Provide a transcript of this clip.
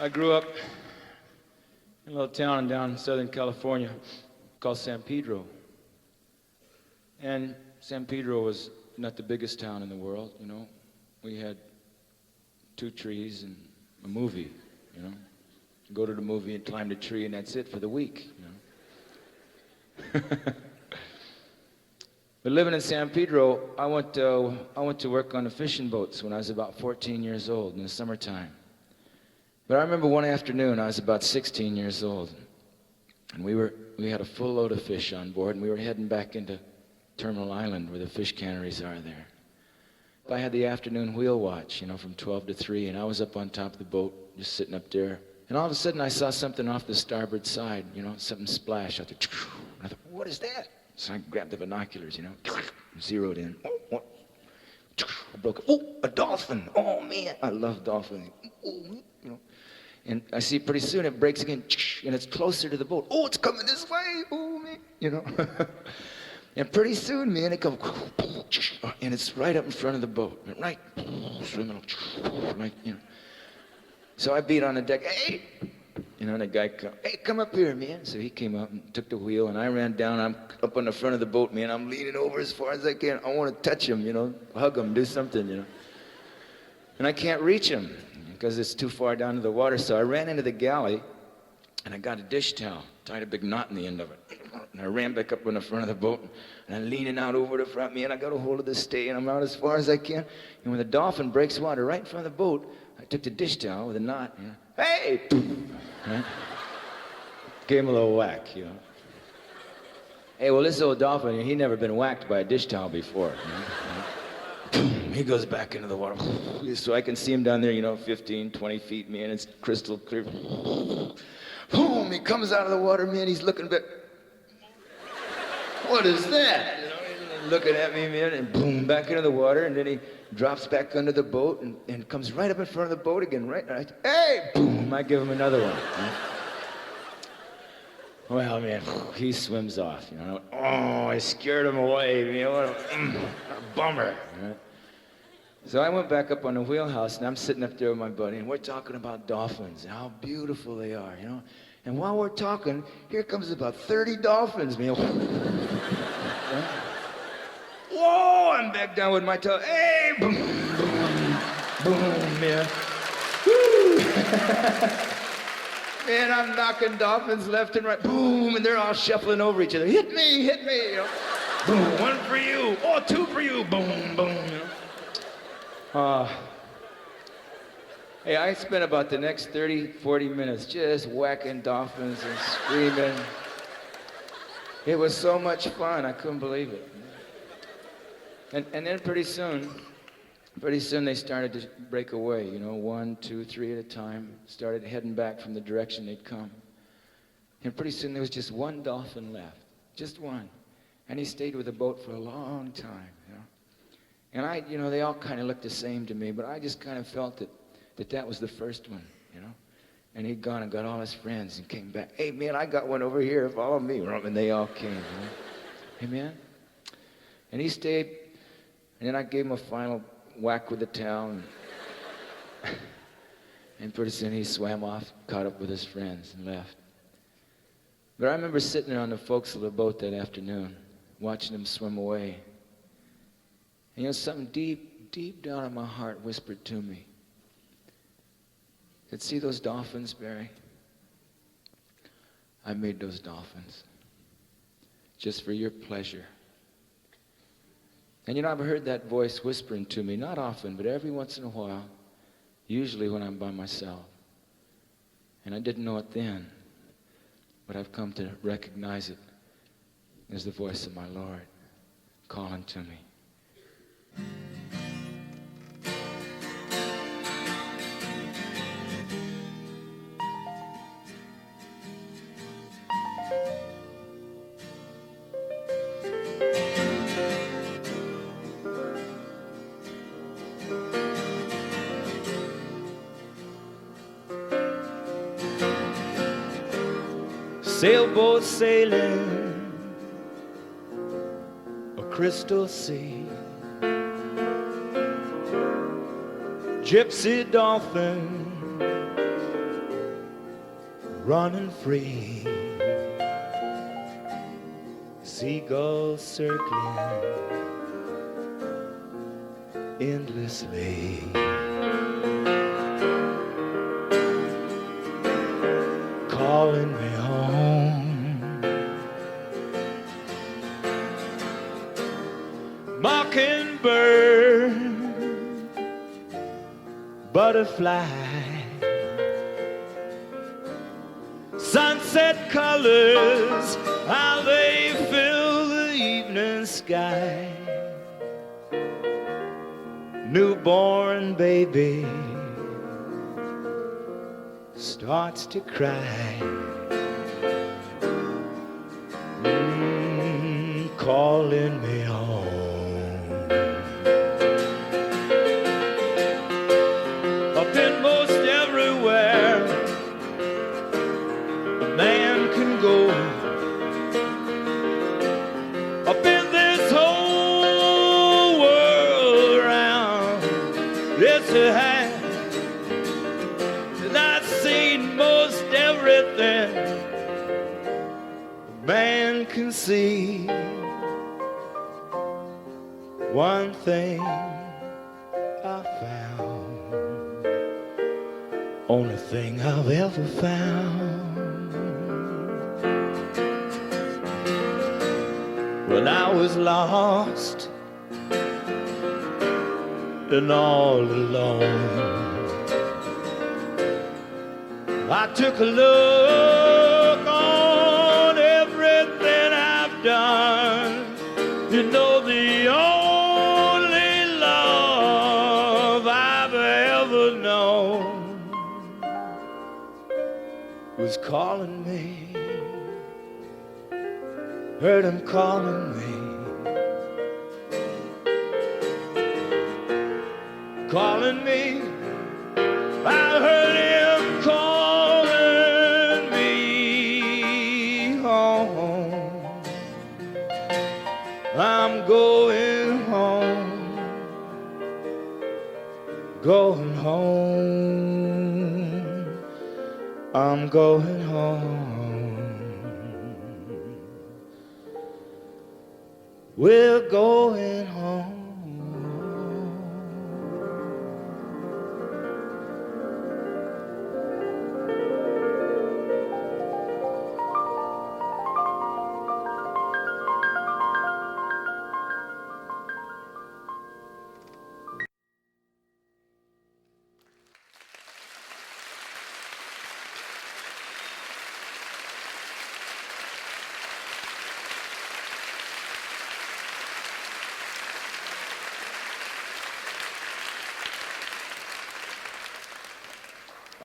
I grew up in a little town down in Southern California called San Pedro. And San Pedro was not the biggest town in the world, you know. We had 2 trees and a movie, you know. Go to the movie and climb the tree, and that's it for the week, you know. But living in San Pedro, I went to work on the fishing boats when I was about 14 years old in the summertime. But I remember one afternoon, I was about 16 years old, and we had a full load of fish on board, and we were heading back into Terminal Island where the fish canneries are there. I had the afternoon wheel watch, you know, from 12 to 3, and I was up on top of the boat, just sitting up there. And all of a sudden, I saw something off the starboard side, you know, something splash out there. And I thought, what is that? So I grabbed the binoculars, you know, zeroed in. Oh, I broke it. Oh, a dolphin. Oh, man. I love dolphins. Oh, you know. And I see pretty soon it breaks again, and it's closer to the boat. Oh, it's coming this way. Oh, man. You know. And pretty soon, man, it comes, and it's right up in front of the boat. Right, swimming, right, you know. So I beat on the deck, hey! You know, and the guy come, hey, come up here, man. So he came up and took the wheel, and I ran down. I'm up on the front of the boat, man. I'm leaning over as far as I can. I want to touch him, you know, hug him, do something, you know. And I can't reach him because it's too far down to the water. So I ran into the galley, and I got a dish towel, tied a big knot in the end of it. And I ran back up on the front of the boat, and I'm leaning out over the front, man. I got a hold of the stay, and I'm out as far as I can. And when the dolphin breaks water right in front of the boat, I took the dish towel with a knot, you know. Hey! Right? Gave him a little whack, you know. Hey, well, this old dolphin, he never been whacked by a dish towel before. You know? He goes back into the water. So I can see him down there, you know, 15, 20 feet, man. It's crystal clear. Boom! He comes out of the water, man. He's looking back. What is that? You know, he's looking at me, man, and boom, back into the water, and then he drops back under the boat and comes right up in front of the boat again, right? Hey! Boom! I give him another one. Right? Well, man, he swims off, you know. Oh, I scared him away, you know. What a bummer. Right? So I went back up on the wheelhouse, and I'm sitting up there with my buddy, and we're talking about dolphins and how beautiful they are, you know. And while we're talking, here comes about 30 dolphins, man. Right? Whoa, I'm back down with my toe. Hey, boom, boom, boom, man. Woo! Man, I'm knocking dolphins left and right. Boom, and they're all shuffling over each other. Hit me, you know. Boom, 1 for you. Oh, 2 for you. Boom, boom, you know. Hey, I spent about the next 30, 40 minutes just whacking dolphins and screaming. It was so much fun, I couldn't believe it. And then pretty soon they started to break away, you know, 1, 2, 3 at a time, started heading back from the direction they'd come. And pretty soon there was just 1 dolphin left, just 1. And he stayed with the boat for a long time, you know. And you know, they all kind of looked the same to me, but I just kind of felt that was the first one, you know. And he'd gone and got all his friends and came back. Hey, man, I got one over here. Follow me. And they all came, you know. Hey, man. And he stayed, and then I gave him a final whack with the towel. And pretty soon he swam off, caught up with his friends, and left. But I remember sitting there on the forecastle of the boat that afternoon, watching them swim away. And you know, something deep, deep down in my heart whispered to me. That, see those dolphins, Barry? I made those dolphins just for your pleasure. And you know, I've heard that voice whispering to me, not often, but every once in a while, usually when I'm by myself. And I didn't know it then, but I've come to recognize it as the voice of my Lord calling to me. Sailboat sailing a crystal sea, gypsy dolphin running free, seagulls circling endlessly. Calling me home. Mockingbird, butterfly, sunset colors, how they fill the evening sky. Newborn baby starts to cry. Calling me home. Up in most everywhere a man can go. Up in this whole world around, it's a hand. And I've seen most everything a man can see. One thing I found, only thing I've ever found. When I was lost and all alone, I took a look on everything I've done. You know, the only love I've ever known was calling me. Heard him calling me. Calling me. I heard him calling me home. I'm going home. Going home. I'm going home. We're going home.